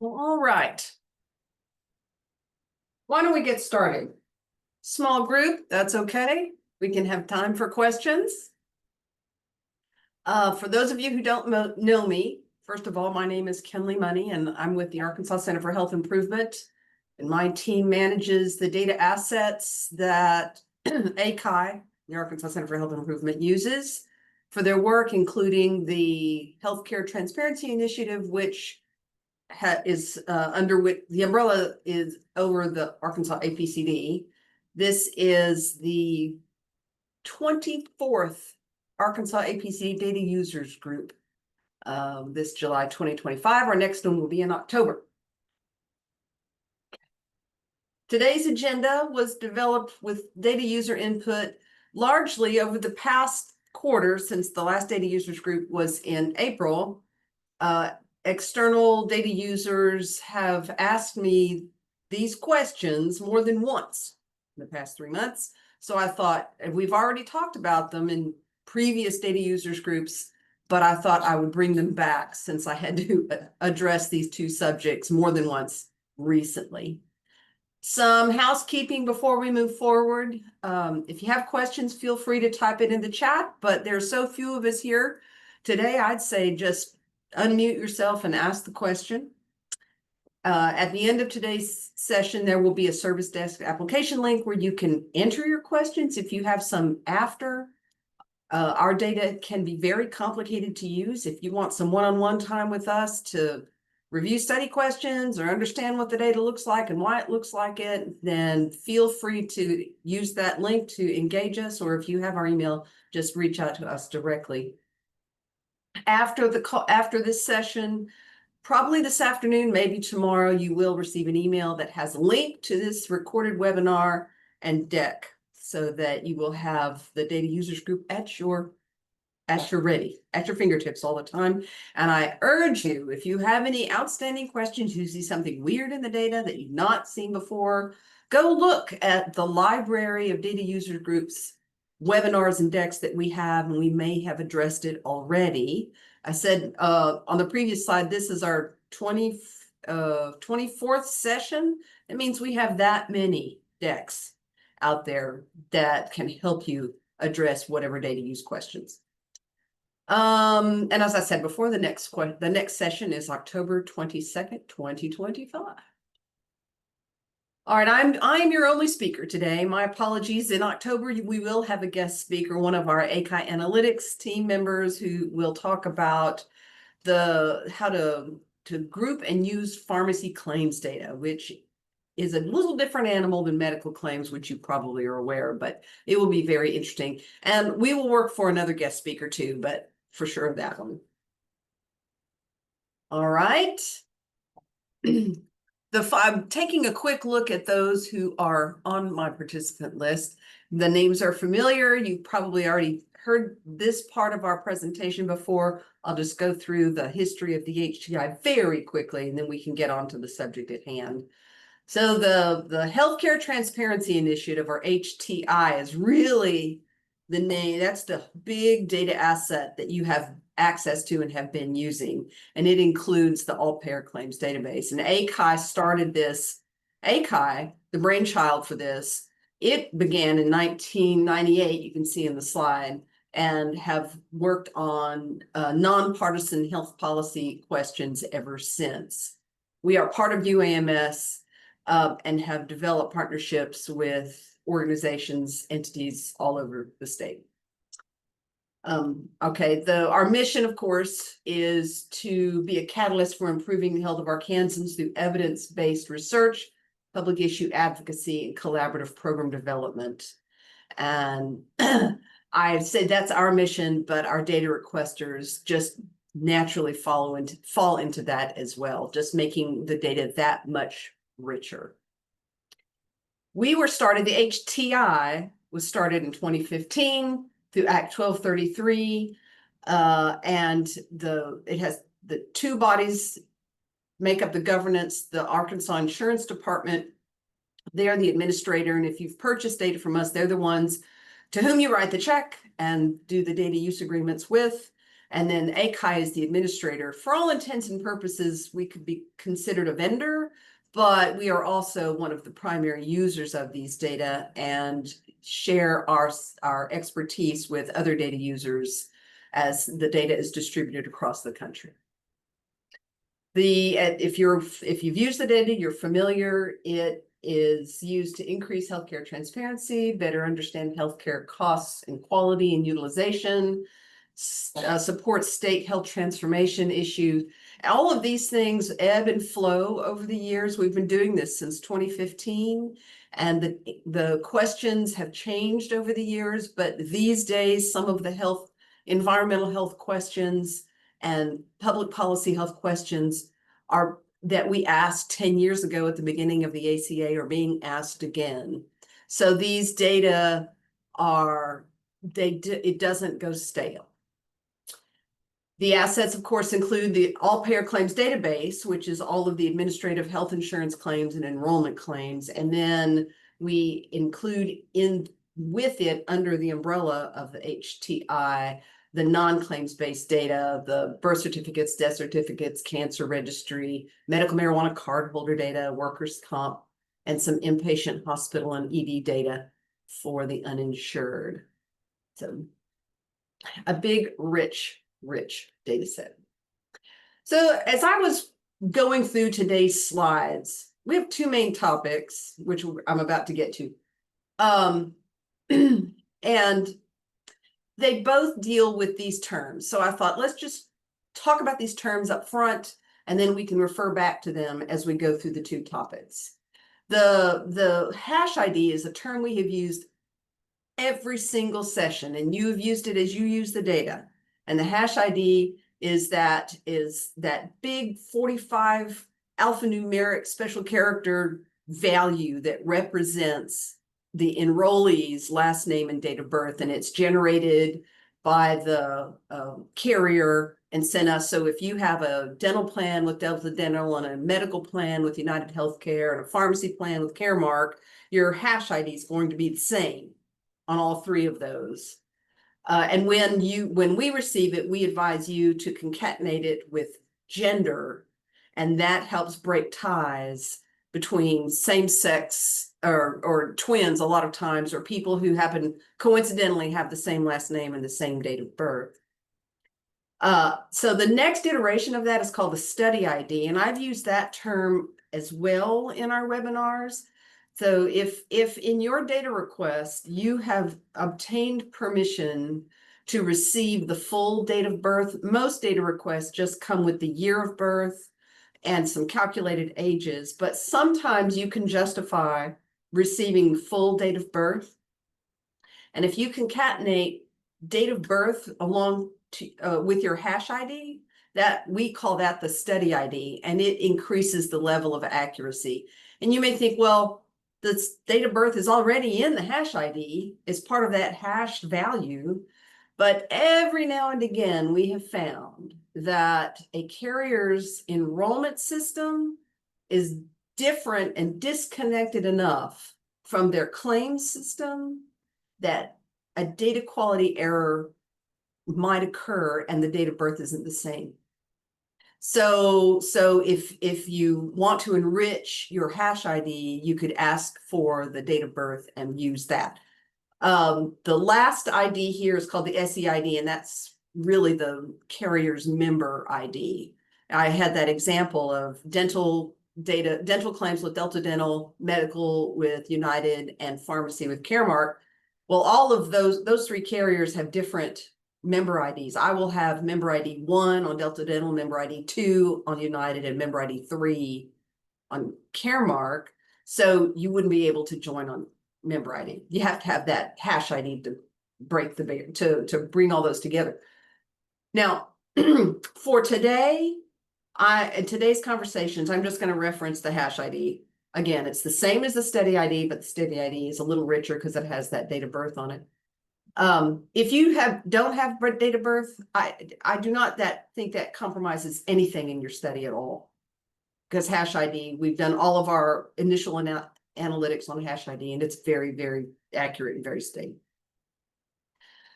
Well, all right. Why don't we get started? Small group, that's okay. We can have time for questions. For those of you who don't know me, first of all, my name is Kenley Money, and I'm with the Arkansas Center for Health Improvement. And my team manages the data assets that ACHI, the Arkansas Center for Health Improvement, uses for their work, including the Healthcare Transparency Initiative, which is under which the umbrella is over the Arkansas APCD. This is the 24th Arkansas APCD Data Users Group this July 2025. Our next one will be in October. Today's agenda was developed with data user input largely over the past quarter since the last data users group was in April. External data users have asked me these questions more than once in the past 3 months. So I thought, and we've already talked about them in previous data users groups, but I thought I would bring them back since I had to address these two subjects more than once recently. Some housekeeping before we move forward. If you have questions, feel free to type it in the chat, but there's so few of us here today, I'd say just unmute yourself and ask the question. At the end of today's session, there will be a service desk application link where you can enter your questions if you have some after. Our data can be very complicated to use. If you want some one-on-one time with us to review study questions or understand what the data looks like and why it looks like it, then feel free to use that link to engage us, or if you have our email, just reach out to us directly. After this session, probably this afternoon, maybe tomorrow, you will receive an email that has a link to this recorded webinar and deck so that you will have the data users group at your fingertips all the time. And I urge you, if you have any outstanding questions, you see something weird in the data that you've not seen before, go look at the library of data user groups webinars and decks that we have, and we may have addressed it already. I said on the previous slide, this is our 24th session. It means we have that many decks out there that can help you address whatever data use questions. And as I said before, the next session is October 22nd, 2025. All right, I'm your only speaker today. My apologies. In October, we will have a guest speaker, one of our ACHI analytics team members, who will talk about how to group and use pharmacy claims data, which is a little different animal than medical claims, which you probably are aware, but it will be very interesting. And we will work for another guest speaker too, but for sure that one. All right. I'm taking a quick look at those who are on my participant list. The names are familiar. You've probably already heard this part of our presentation before. I'll just go through the history of the ACHI very quickly, and then we can get on to the subject at hand. So the Healthcare Transparency Initiative, or HTI, is really the name. That's the big data asset that you have access to and have been using, and it includes the all-payer claims database. And ACHI started this. ACHI, the brainchild for this, it began in 1998, you can see in the slide, and have worked on nonpartisan health policy questions ever since. We are part of UAMS and have developed partnerships with organizations, entities all over the state. Our mission, of course, is to be a catalyst for improving the health of Arkansans through evidence-based research, public issue advocacy, and collaborative program development. And I say that's our mission, but our data requesters just naturally fall into that as well, just making the data that much richer. The HTI was started in 2015 through Act 1233, and it has the two bodies make up the governance. The Arkansas Insurance Department, they are the administrator, and if you've purchased data from us, they're the ones to whom you write the check and do the data use agreements with. And then ACHI is the administrator. For all intents and purposes, we could be considered a vendor, but we are also one of the primary users of these data and share our expertise with other data users as the data is distributed across the country. If you've used the data, you're familiar. It is used to increase healthcare transparency, better understand healthcare costs and quality and utilization, support state health transformation issues. All of these things ebb and flow over the years. We've been doing this since 2015, and the questions have changed over the years, but these days, some of the environmental health questions and public policy health questions that we asked 10 years ago at the beginning of the ACA are being asked again. So these data it doesn't go stale. The assets, of course, include the all payer claims database, which is all of the administrative health insurance claims and enrollment claims. And then we include with it, under the umbrella of the HTI, the non-claims based data, the birth certificates, death certificates, cancer registry, medical marijuana card holder data, workers' comp, and some inpatient hospital and ED data for the uninsured. So a big, rich data set. So as I was going through today's slides, we have two main topics, which I'm about to get to. And they both deal with these terms. So I thought, let's just talk about these terms up front, and then we can refer back to them as we go through the two topics. The hash ID is a term we have used every single session, and you have used it as you use the data. And the hash ID is that big 45 alphanumeric special character value that represents the enrollee's last name and date of birth, and it's generated by the carrier and sent us. So if you have a dental plan with Delta Dental and a medical plan with United Healthcare and a pharmacy plan with Caremark, your hash ID is going to be the same on all three of those. And when we receive it, we advise you to concatenate it with gender, and that helps break ties between same-sex or twins a lot of times, or people who happen coincidentally have the same last name and the same date of birth. So the next iteration of that is called the study ID, and I've used that term as well in our webinars. So if in your data request you have obtained permission to receive the full date of birth, most data requests just come with the year of birth and some calculated ages, but sometimes you can justify receiving full date of birth. And if you concatenate date of birth along with your hash ID, that we call that the study ID, and it increases the level of accuracy. And you may think, well, the date of birth is already in the hash ID as part of that hashed value. But every now and again, we have found that a carrier's enrollment system is different and disconnected enough from their claims system that a data quality error might occur and the date of birth isn't the same. So if you want to enrich your hash ID, you could ask for the date of birth and use that. The last ID here is called the SEID, and that's really the carrier's member ID. I had that example of dental claims with Delta Dental, medical with United, and pharmacy with Caremark. Well, all of those three carriers have different member IDs. I will have member ID 1 on Delta Dental, member ID 2 on United, and member ID 3 on Caremark. So you wouldn't be able to join on member ID. You have to have that hash ID to break the barrier, to bring all those together. Now, for today, in today's conversations, I'm just going to reference the hash ID. Again, it's the same as the study ID, but the study ID is a little richer because it has that date of birth on it. If you don't have date of birth, I do not think that compromises anything in your study at all. Because hash ID, we've done all of our initial analytics on hash ID, and it's very, very accurate and very stable.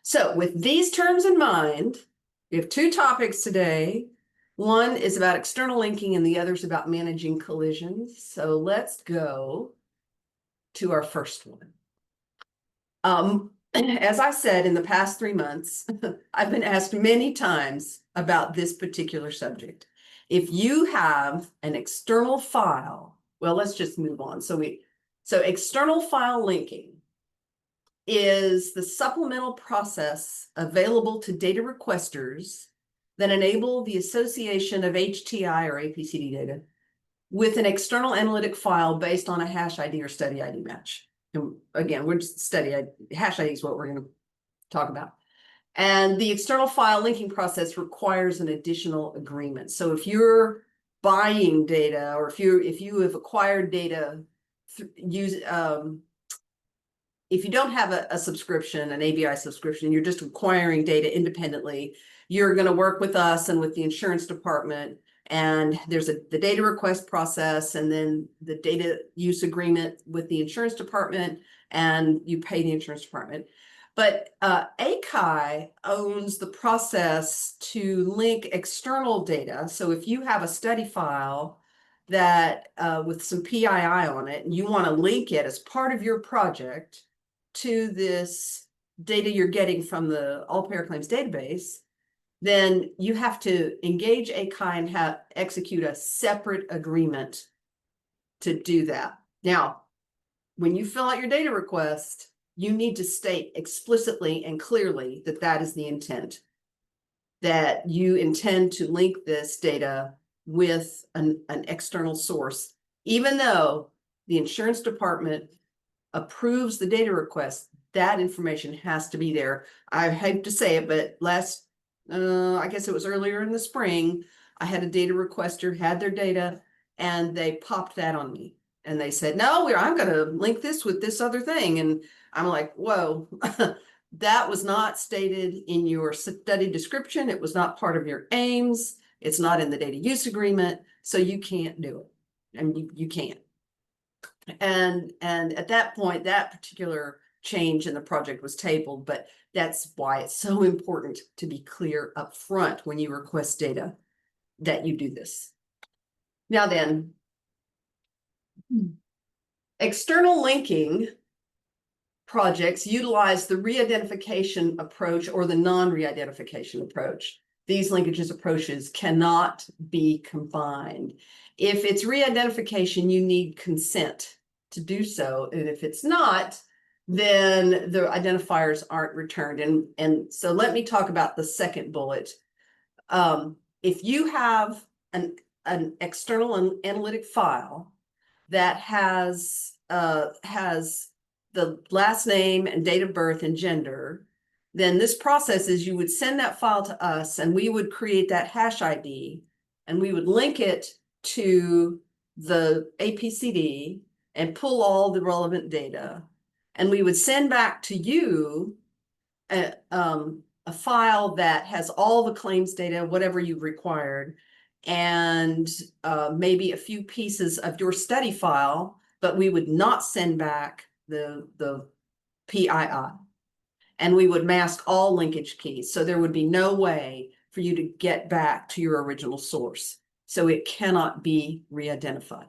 So with these terms in mind, We have two topics today. One is about external linking and the other is about managing collisions. So let's go to our first one. As I said, in the past 3 months, I've been asked many times about this particular subject. If you have an external file, well, let's just move on. So external file linking is the supplemental process available to data requesters that enable the association of HTI or APCD data with an external analytic file based on a hash ID or study ID match. And again, we're just hash ID is what we're going to talk about. And the external file linking process requires an additional agreement. So if you're buying data, or if you have acquired data, if you don't have a subscription, an ABI subscription, you're just acquiring data independently, you're going to work with us and with the insurance department. And there's the data request process, and then the data use agreement with the insurance department, and you pay the insurance department. But ACHI owns the process to link external data. So if you have a study file that with some PII on it, and you want to link it as part of your project to this data you're getting from the all payer claims database, then you have to engage ACHI and execute a separate agreement to do that. Now, when you fill out your data request, you need to state explicitly and clearly that that is the intent, that you intend to link this data with an external source, even though the insurance department approves the data request. That information has to be there. I hate to say it, but I guess it was earlier in the spring, I had a data requester, had their data, and they popped that on me. And they said, no, I'm going to link this with this other thing. And I'm like, whoa, that was not stated in your study description. It was not part of your aims. It's not in the data use agreement. So you can't do it. And you can't. And at that point, that particular change in the project was tabled, but that's why it's so important to be clear up front when you request data that you do this. Now then, external linking projects utilize the re-identification approach or the non-re-identification approach. These linkages approaches cannot be combined. If it's re-identification, you need consent to do so. And if it's not, then the identifiers aren't returned. And so let me talk about the second bullet. If you have an external analytic file that has the last name and date of birth and gender, then this process is you would send that file to us and we would create that hash ID and we would link it to the APCD and pull all the relevant data. And we would send back to you a file that has all the claims data, whatever you've required, and maybe a few pieces of your study file, but we would not send back the PII. And we would mask all linkage keys. So there would be no way for you to get back to your original source. So it cannot be re-identified.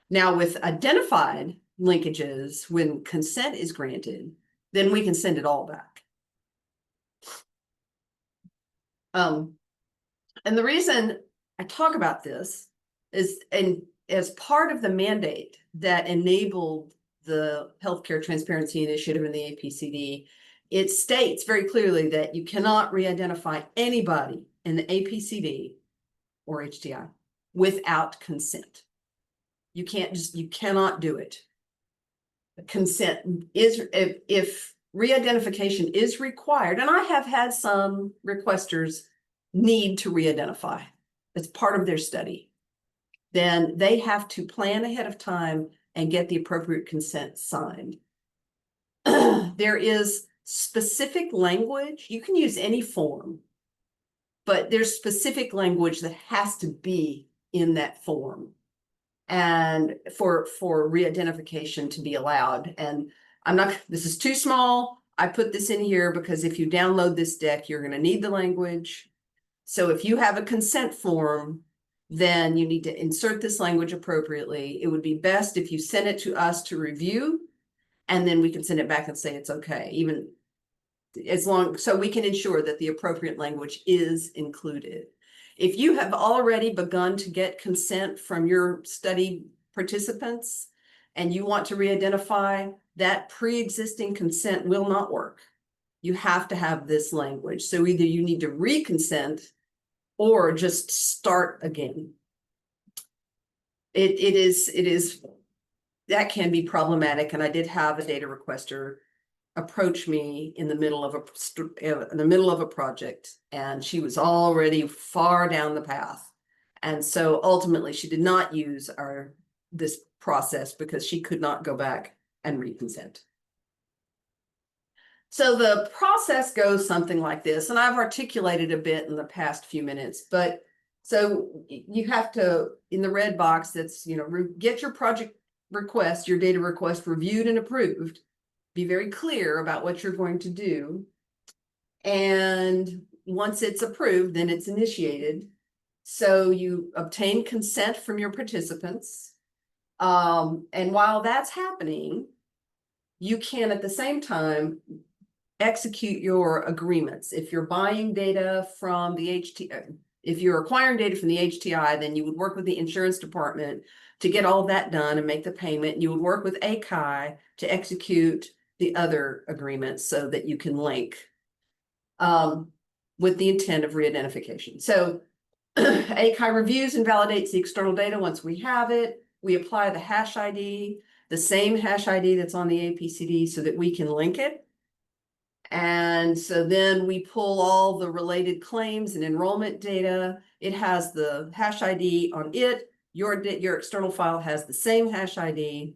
Now with identified linkages, when consent is granted, then we can send it all back. And the reason I talk about this is, and as part of the mandate that enabled the Healthcare Transparency Initiative and the APCD, it states very clearly that you cannot re-identify anybody in the APCD or HTI without consent. You cannot do it. Consent is, if re-identification is required, and I have had some requesters need to re-identify as part of their study, then they have to plan ahead of time and get the appropriate consent signed. There is specific language. You can use any form, but there's specific language that has to be in that form and for re-identification to be allowed. And this is too small. I put this in here because if you download this deck, you're going to need the language. So if you have a consent form, then you need to insert this language appropriately. It would be best if you send it to us to review, and then we can send it back and say it's okay, even as long, so we can ensure that the appropriate language is included. If you have already begun to get consent from your study participants and you want to re-identify, that pre-existing consent will not work. You have to have this language. So either you need to reconsent or just start again. It is, that can be problematic. And I did have a data requester approach me in the middle of a project, and she was already far down the path. And so ultimately she did not use this process because she could not go back and reconsent. So the process goes something like this, and I've articulated a bit in the past few minutes, but so you have to, in the red box, that's, get your project request, your data request reviewed and approved. Be very clear about what you're going to do. And once it's approved, then it's initiated. So you obtain consent from your participants. And while that's happening, you can at the same time execute your agreements. If you're buying data from the if you're acquiring data from the HTI, then you would work with the insurance department to get all of that done and make the payment. You would work with ACHI to execute the other agreements so that you can link with the intent of re-identification. So ACHI reviews and validates the external data once we have it. We apply the hash ID, the same hash ID that's on the APCD, so that we can link it. And so then we pull all the related claims and enrollment data. It has the hash ID on it. Your external file has the same hash ID.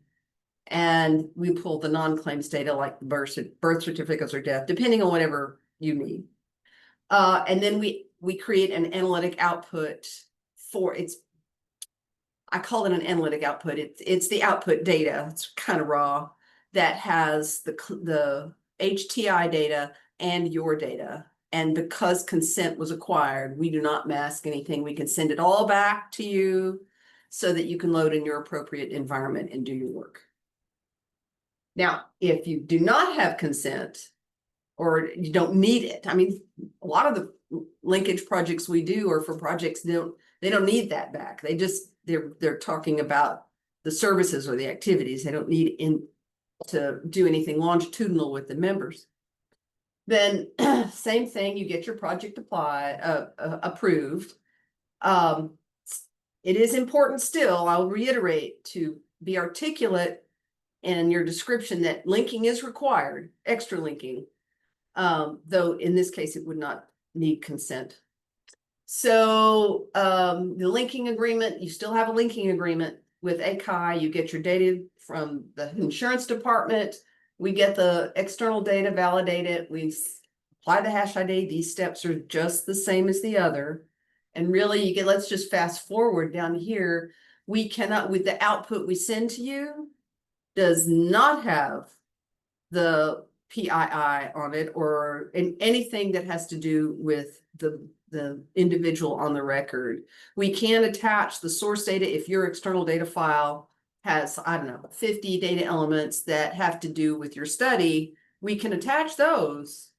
And we pull the non-claims data like birth certificates or death, depending on whatever you need. And then we create an analytic output for I call it an analytic output. It's the output data. It's kind of raw, that has the HTI data and your data. And because consent was acquired, we do not mask anything. We can send it all back to you so that you can load in your appropriate environment and do your work. Now, if you do not have consent or you don't need it, I mean, a lot of the linkage projects we do are for projects they don't need that back. They're talking about the services or the activities. They don't need to do anything longitudinal with the members. Then same thing, you get your project approved. It is important still, I'll reiterate, to be articulate in your description that linking is required, extra linking, though in this case it would not need consent. So the linking agreement, you still have a linking agreement with ACHI. You get your data from the insurance department. We get the external data, validate it. We apply the hash ID. These steps are just the same as the other. And really, let's just fast forward down here. We cannot, with the output we send to you, does not have the PII on it or anything that has to do with the individual on the record. We can attach the source data if your external data file has, I don't know, 50 data elements that have to do with your study. We can attach those,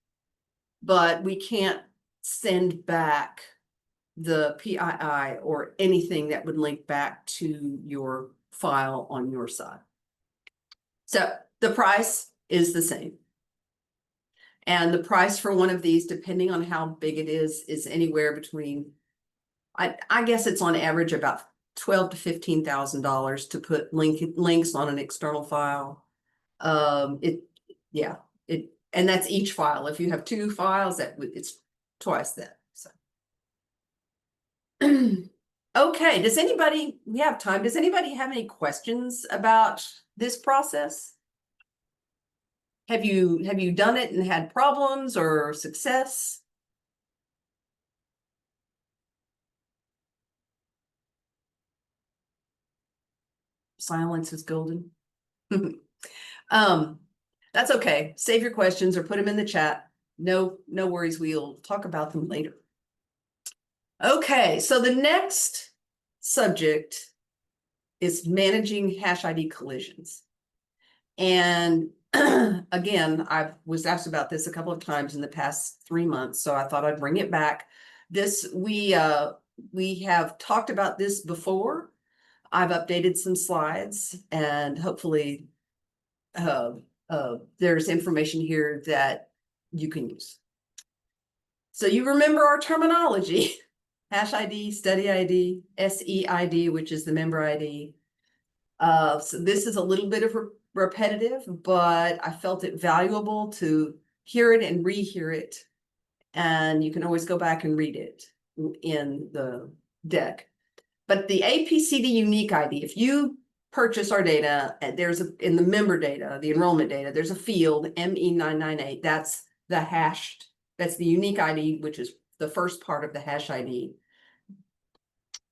but we can't send back the PII or anything that would link back to your file on your side. So the price is the same. And the price for one of these, depending on how big it is anywhere between, I guess it's on average about $12,000 to $15,000 to put links on an external file. And that's each file. If you have 2 files, it's twice that. So, okay. We have time. Does anybody have any questions about this process? Have you done it and had problems or success? Silence is golden. That's okay. Save your questions or put them in the chat. No worries. We'll talk about them later. Okay, so the next subject is managing hash ID collisions. And again, I was asked about this a couple of times in the past 3 months, so I thought I'd bring it back. We have talked about this before. I've updated some slides, and hopefully there's information here that you can use. So you remember our terminology: hash ID, study ID, SEID, which is the member ID. So this is a little bit of repetitive, but I felt it valuable to hear it and rehear it. And you can always go back and read it in the deck. But the APCD unique ID, if you purchase our data, there's in the member data, the enrollment data, there's a field ME998. That's the hashed, that's the unique ID, which is the first part of the hash ID.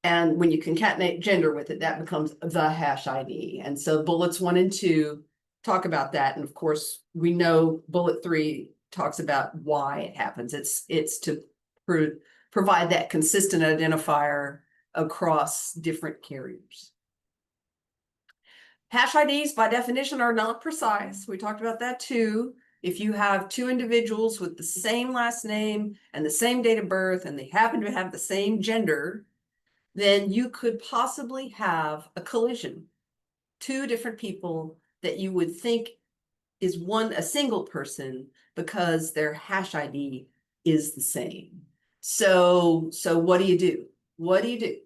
And when you concatenate gender with it, that becomes the hash ID. And so bullets 1 and 2 talk about that. And of course, we know bullet 3 talks about why it happens. It's to provide that consistent identifier across different carriers. Hash IDs by definition are not precise. We talked about that too. If you have 2 individuals with the same last name and the same date of birth, and they happen to have the same gender, then you could possibly have a collision. 2 different people that you would think is a single person because their hash ID is the same. So what do you do? What do you do?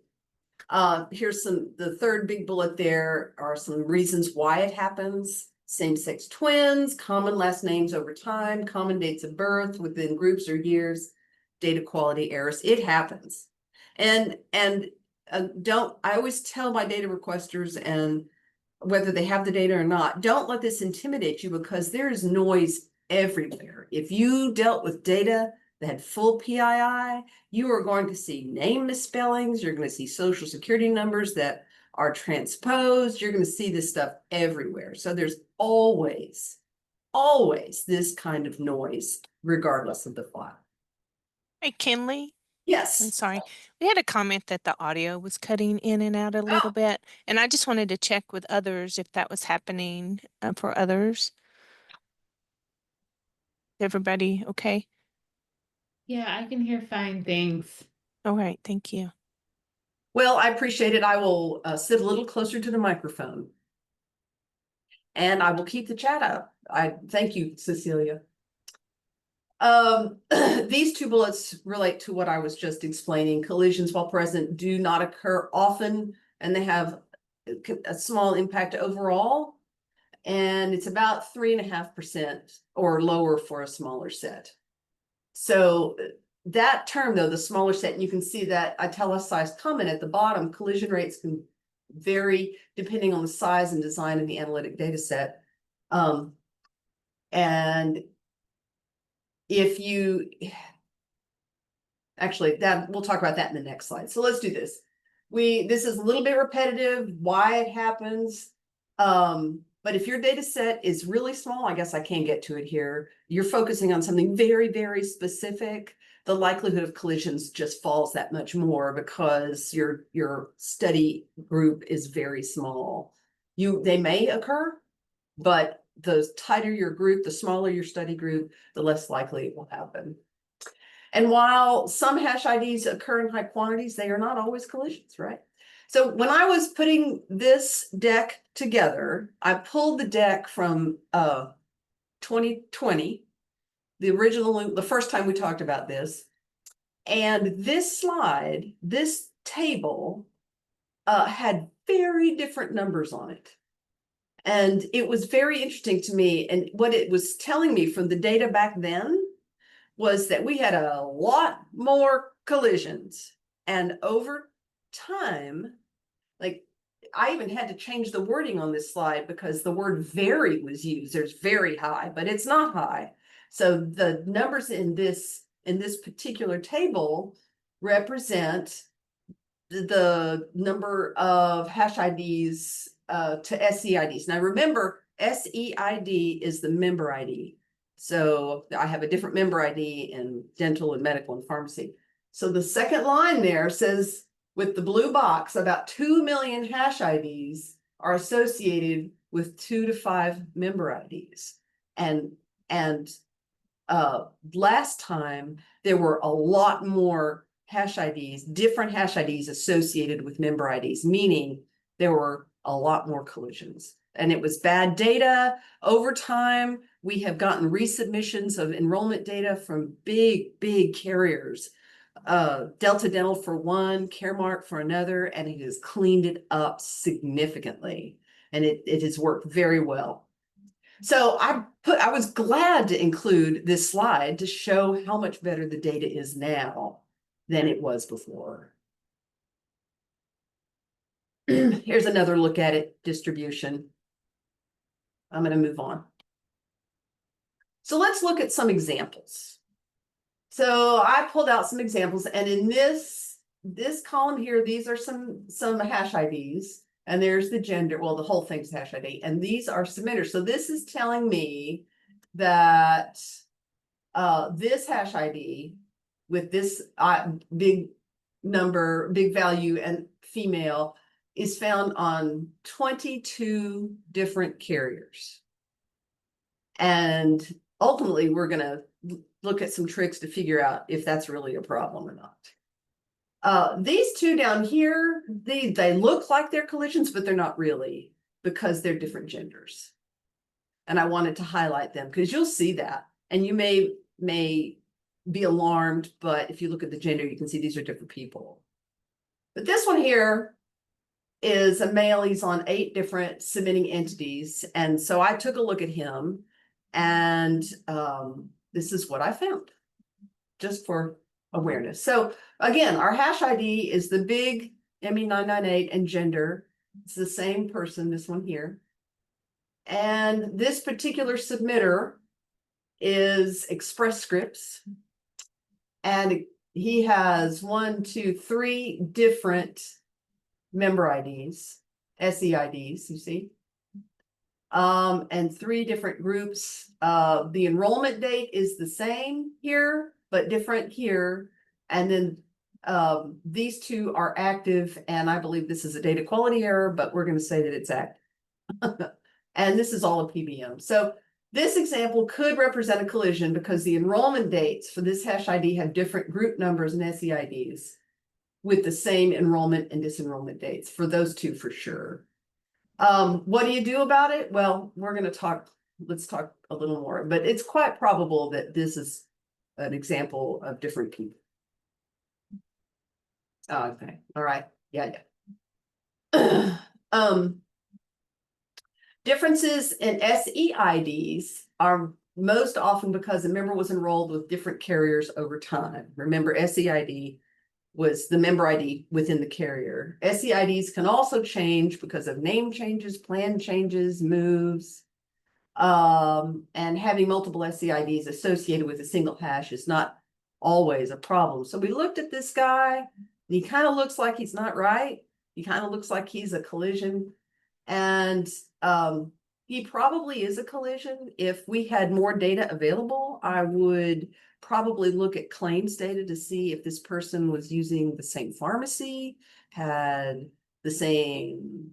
Here's the third big bullet. There are some reasons why it happens: same-sex twins, common last names over time, common dates of birth within groups or years, data quality errors. It happens. And I always tell my data requesters, and whether they have the data or not, don't let this intimidate you, because there is noise everywhere. If you dealt with data that had full PII, you are going to see name misspellings. You're going to see social security numbers that are transposed. You're going to see this stuff everywhere. So there's always this kind of noise, regardless of the file. Hey, Kinley. Yes. I'm sorry. We had a comment that the audio was cutting in and out a little bit, and I just wanted to check with others if that was happening for others. Everybody okay? Yeah, I can hear fine, thanks. All right, thank you. Well, I appreciate it. I will sit a little closer to the microphone, and I will keep the chat up. I thank you, Cecilia. These 2 bullets relate to what I was just explaining. Collisions, while present, do not occur often, and they have a small impact overall. And it's about 3.5% or lower for a smaller set. So that term, though, the smaller set, and you can see that italicized comment at the bottom: collision rates can vary depending on the size and design of the analytic data set. And if you actually, that we'll talk about that in the next slide. So let's do this. This is a little bit repetitive, why it happens. But if your data set is really small, I guess I can't get to it here, you're focusing on something very, very specific, the likelihood of collisions just falls that much more, because your study group is very small. They may occur, but the tighter your group, the smaller your study group, the less likely it will happen. And while some hash IDs occur in high quantities, they are not always collisions, right? So when I was putting this deck together, I pulled the deck from 2020, the first time we talked about this. And this slide, this table, had very different numbers on it. And it was very interesting to me. And what it was telling me from the data back then was that we had a lot more collisions. And over time, like, I even had to change the wording on this slide because the word very was used. There's very high, but it's not high. So the numbers in this particular table represent the number of hash IDs to SEIDs. Now remember, SEID is the member ID. So I have a different member ID in dental and medical and pharmacy. So the second line there says, with the blue box, about 2 million hash IDs are associated with 2 to 5 member IDs. And last time there were a lot more hash IDs, different hash IDs associated with member IDs, meaning there were a lot more collisions. And it was bad data. Over time, we have gotten resubmissions of enrollment data from big carriers. Delta Dental for one, Caremark for another, and it has cleaned it up significantly. And it has worked very well. So I was glad to include this slide to show how much better the data is now than it was before. Here's another look at it, distribution. I'm going to move on. So let's look at some examples. So I pulled out some examples, and in this column here, these are some hash IDs, and there's the gender. Well, the whole thing's hash ID, and these are submitters. So this is telling me that this hash ID with this big number, big value, and female is found on 22 different carriers. And ultimately, we're going to look at some tricks to figure out if that's really a problem or not. These two down here, they look like they're collisions, but they're not really, because they're different genders. And I wanted to highlight them because you'll see that. And you may be alarmed, but if you look at the gender, you can see these are different people. But this one here is a male. He's on 8 different submitting entities. And so I took a look at him, and this is what I found, just for awareness. So again, our hash ID is the big ME998 and gender. It's the same person, this one here. And this particular submitter is Express Scripts. And he has 3 different member IDs, SEIDs, you see. And 3 different groups. The enrollment date is the same here, but different here. And then these 2 are active, and I believe this is a data quality error, but we're going to say that it's active. And this is all a PBM. So this example could represent a collision because the enrollment dates for this hash ID have different group numbers and SEIDs with the same enrollment and disenrollment dates for those 2 for sure. What do you do about it? Well, we're going to let's talk a little more, but it's quite probable that this is an example of different people. Okay. All right. Yeah. Differences in SEIDs are most often because a member was enrolled with different carriers over time. Remember, SEID was the member ID within the carrier. SEIDs can also change because of name changes, plan changes, moves, and having multiple SEIDs associated with a single hash is not always a problem. So we looked at this guy, and he kind of looks like he's not right. He kind of looks like he's a collision. And he probably is a collision. If we had more data available, I would probably look at claims data to see if this person was using the same pharmacy, had the same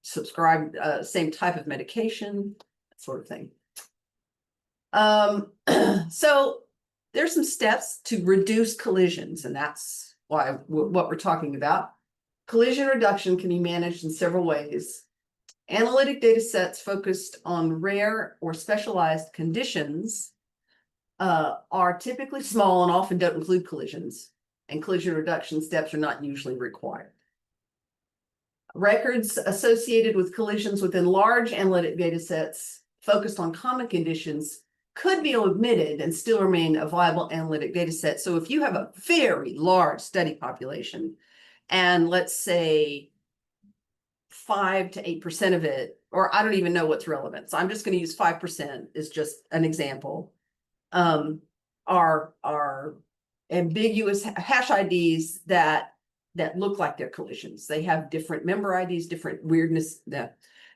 same type of medication, that sort of thing. So there's some steps to reduce collisions, and that's what we're talking about. Collision reduction can be managed in several ways. Analytic data sets focused on rare or specialized conditions are typically small and often don't include collisions, and collision reduction steps are not usually required. Records associated with collisions within large analytic data sets focused on common conditions could be omitted and still remain a viable analytic data set. So if you have a very large study population, and let's say 5 to 8% of it, or I don't even know what's relevant, so I'm just going to use 5% as just an example, are ambiguous hash IDs that look like they're collisions. They have different member IDs, different weirdness.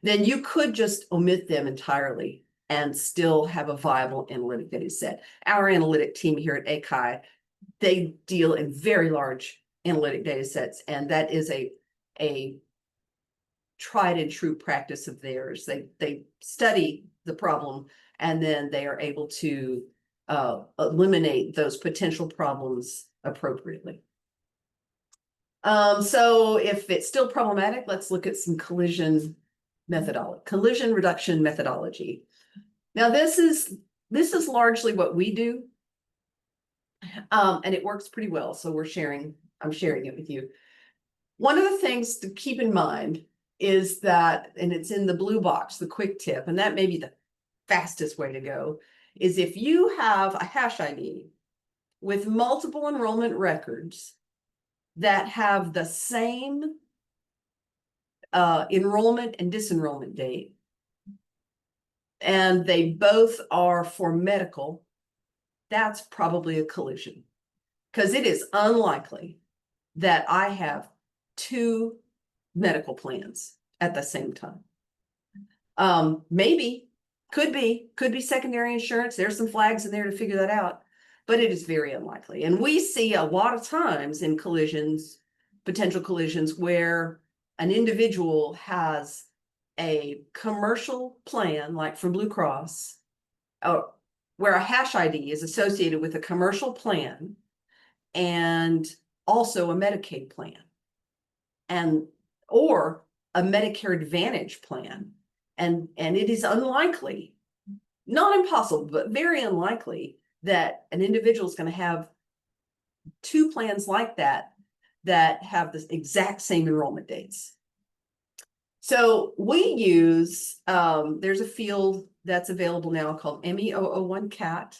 then you could just omit them entirely and still have a viable analytic data set. Our analytic team here at ACHI, they deal in very large analytic data sets, and that is a tried and true practice of theirs. They study the problem, and then they are able to eliminate those potential problems appropriately. So if it's still problematic, let's look at some collision reduction methodology. Now this is largely what we do, and it works pretty well. So I'm sharing it with you. One of the things to keep in mind is that, and it's in the blue box, the quick tip, and that may be the fastest way to go, is if you have a hash ID with multiple enrollment records that have the same enrollment and disenrollment date, and they both are for medical, that's probably a collision, because it is unlikely that I have two medical plans at the same time. Maybe, could be secondary insurance. There's some flags in there to figure that out, but it is very unlikely. And we see a lot of times in collisions, potential collisions, where an individual has a commercial plan, like from Blue Cross, where a hash ID is associated with a commercial plan and also a Medicaid plan, or a Medicare Advantage plan. And it is unlikely, not impossible, but very unlikely that an individual is going to have two plans like that have the exact same enrollment dates. So we use, there's a field that's available now called ME001CAT,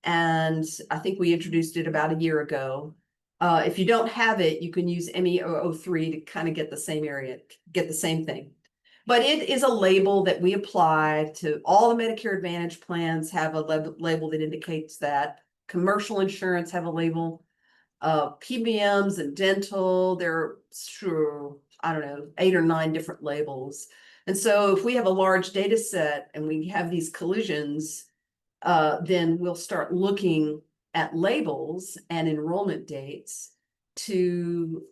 and I think we introduced it about a year ago. If you don't have it, you can use ME003 to kind of get the same thing. But it is a label that we apply to all the Medicare Advantage plans. Have a label that indicates that. Commercial insurance have a label. PBMs and dental, there are, sure, I don't know, 8 or 9 different labels. And so if we have a large data set and we have these collisions, then we'll start looking at labels and enrollment dates to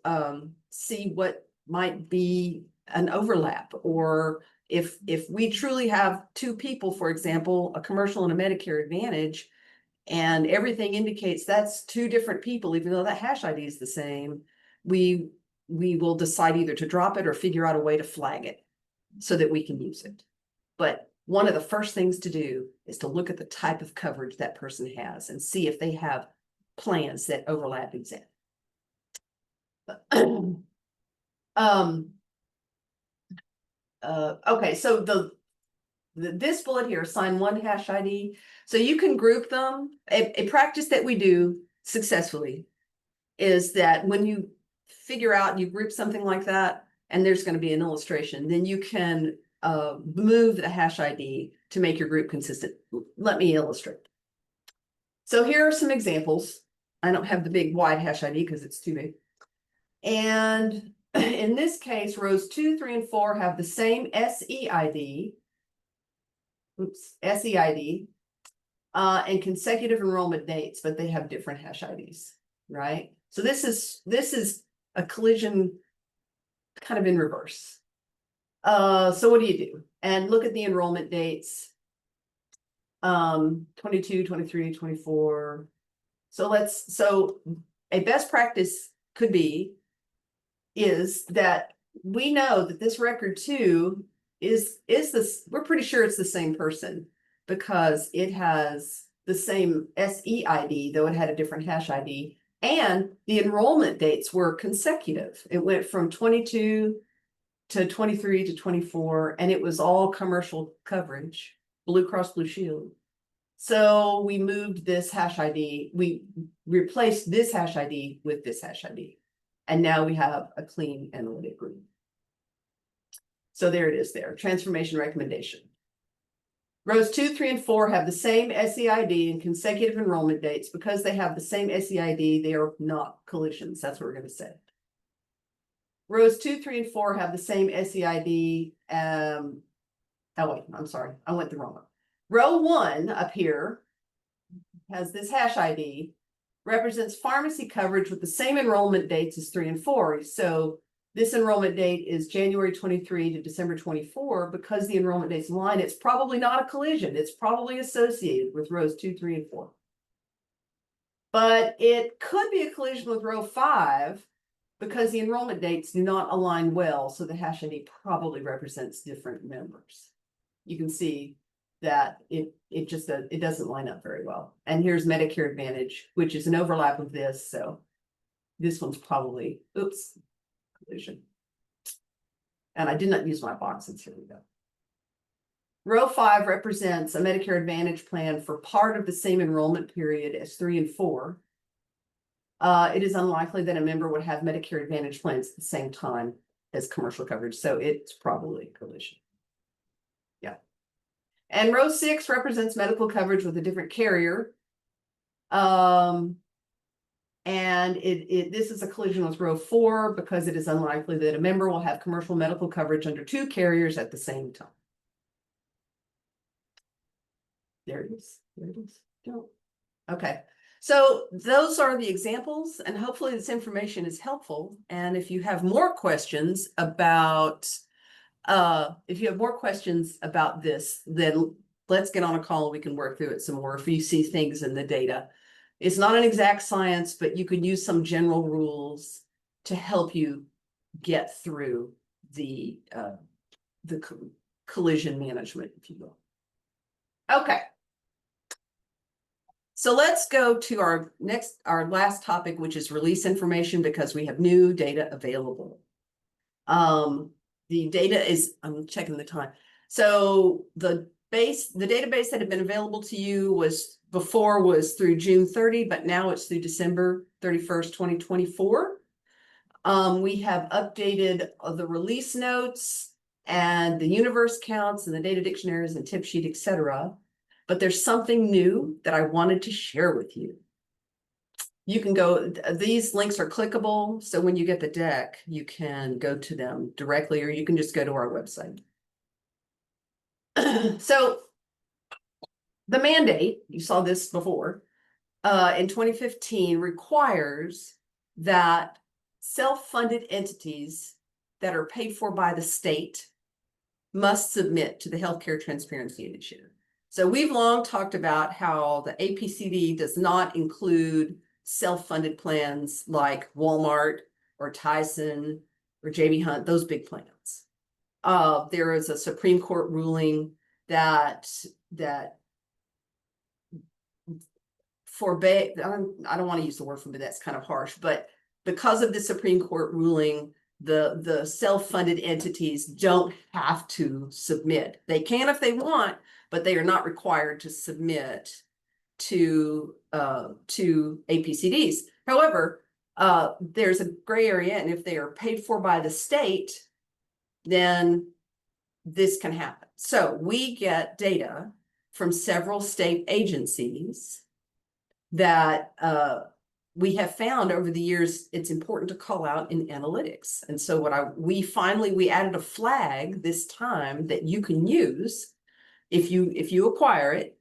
see what might be an overlap, or if we truly have two people, for example, a commercial and a Medicare Advantage, and everything indicates that's two different people, even though that hash ID is the same, we will decide either to drop it or figure out a way to flag it so that we can use it. But one of the first things to do is to look at the type of coverage that person has and see if they have plans that overlap exactly. Okay, so this bullet here, assign one hash ID. So you can group them. A practice that we do successfully is that when you figure out, you group something like that, and there's going to be an illustration, then you can move the hash ID to make your group consistent. Let me illustrate. So here are some examples. I don't have the big wide hash ID because it's too big. And in this case, rows 2, 3, and 4 have the same SEID. SEID and consecutive enrollment dates, but they have different hash IDs, right? So this is a collision kind of in reverse. So what do you do? And look at the enrollment dates. 22, 23, 24. So a best practice is that we know that this record 2 is this, we're pretty sure it's the same person because it has the same SEID, though it had a different hash ID, and the enrollment dates were consecutive. It went from 22 to 23 to 24, and it was all commercial coverage, Blue Cross Blue Shield. So we moved this hash ID, we replaced this hash ID with this hash ID, and now we have a clean analytic group. So there it is there, transformation recommendation. Rows 2, 3, and 4 have the same SEID and consecutive enrollment dates. Because they have the same SEID, they are not collisions. That's what we're going to say. Rows 2, 3, and 4 have the same SEID, Oh wait, I'm sorry, I went the wrong one. Row 1 up here has this hash ID, represents pharmacy coverage with the same enrollment dates as 3 and 4. So this enrollment date is January 23 to December 24. Because the enrollment dates align, it's probably not a collision. It's probably associated with rows 2, 3, and 4. But it could be a collision with row 5 because the enrollment dates do not align well. So the hash ID probably represents different members. You can see that it doesn't line up very well. And here's Medicare Advantage, which is an overlap of this. So this one's probably, oops, collision. And I did not use my boxes. Here we go. Row 5 represents a Medicare Advantage plan for part of the same enrollment period as 3 and 4. It is unlikely that a member would have Medicare Advantage plans at the same time as commercial coverage. So it's probably a collision. Yeah. And row 6 represents medical coverage with a different carrier. And this is a collision with row 4 because it is unlikely that a member will have commercial medical coverage under 2 carriers at the same time. There it is. There it is. Okay. So those are the examples, and hopefully this information is helpful. And if you have more questions about this, then let's get on a call and we can work through it some more. If you see things in the data, it's not an exact science, but you can use some general rules to help you get through the collision management, if you will. Okay. So let's go to our last topic, which is release information, because we have new data available. The data is, I'm checking the time. So the database that had been available to you was through June 30, but now it's through December 31st, 2024. We have updated the release notes and the universe counts and the data dictionaries and tip sheet, etc. But there's something new that I wanted to share with you. You can go, these links are clickable. So when you get the deck, you can go to them directly, or you can just go to our website. So the mandate, you saw this before, in 2015 requires that self-funded entities that are paid for by the state must submit to the Healthcare Transparency Initiative. So we've long talked about how the APCD does not include self-funded plans like Walmart or Tyson or JB Hunt, those big plans. There is a Supreme Court ruling that forbade, I don't want to use the word forbid, that's kind of harsh, but because of the Supreme Court ruling, the self-funded entities don't have to submit. They can if they want, but they are not required to submit to APCDs. However, there's a gray area, and if they are paid for by the state, then this can happen. So we get data from several state agencies that we have found over the years it's important to call out in analytics. And so we added a flag this time that you can use if you acquire it,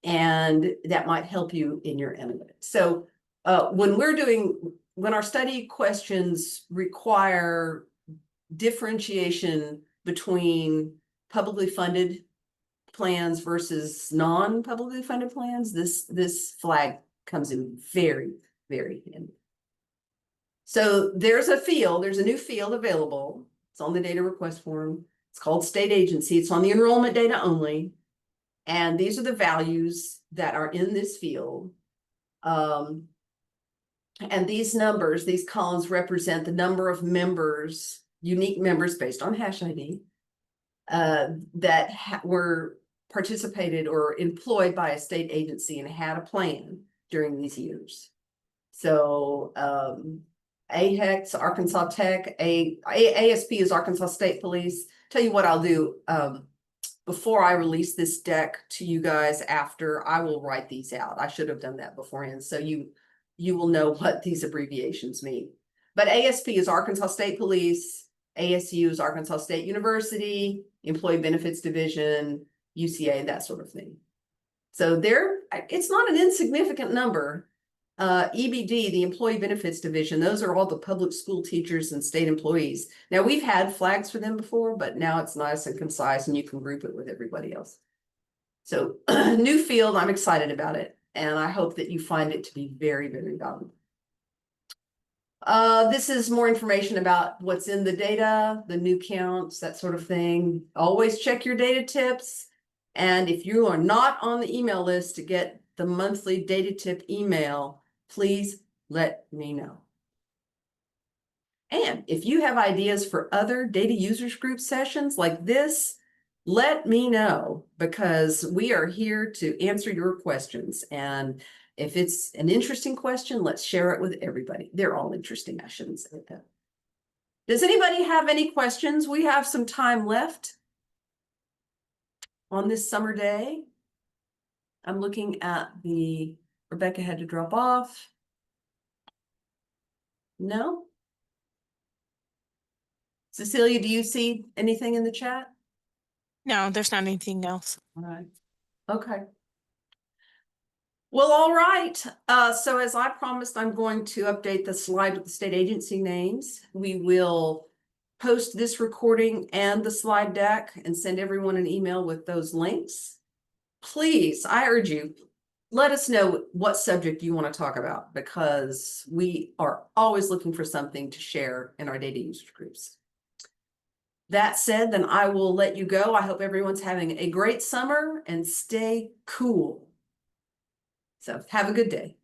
and that might help you in your analytics. So when our study questions require differentiation between publicly funded plans versus non-publicly funded plans, this flag comes in very, very handy. So there's a new field available. It's on the data request form. It's called state agency. It's on the enrollment data only. And these are the values that are in this field. And these numbers, these columns represent the number of members, unique members based on hash ID, that were participated or employed by a state agency and had a plan during these years. So AHEX, Arkansas Tech, ASP is Arkansas State Police. Tell you what I'll do, before I release this deck to you guys after, I will write these out. I should have done that beforehand, so you will know what these abbreviations mean. But ASP is Arkansas State Police, ASU is Arkansas State University, Employee Benefits Division, UCA, that sort of thing. So it's not an insignificant number. EBD, the Employee Benefits Division, those are all the public school teachers and state employees. Now, we've had flags for them before, but now it's nice and concise and you can group it with everybody else. So new field, I'm excited about it. And I hope that you find it to be very, very valuable. This is more information about what's in the data, the new counts, that sort of thing. Always check your data tips. And if you are not on the email list to get the monthly data tip email, please let me know. And if you have ideas for other data users group sessions like this, let me know, because we are here to answer your questions. And if it's an interesting question, let's share it with everybody. They're all interesting. I shouldn't say that. Does anybody have any questions? We have some time left on this summer day. I'm looking at Rebecca had to drop off. No? Cecilia, do you see anything in the chat? No, there's not anything else. All right. Okay. Well, all right. So as I promised, I'm going to update the slide with the state agency names. We will post this recording and the slide deck and send everyone an email with those links. Please, I urge you, let us know what subject you want to talk about, because we are always looking for something to share in our data user groups. That said, then I will let you go. I hope everyone's having a great summer and stay cool. So have a good day.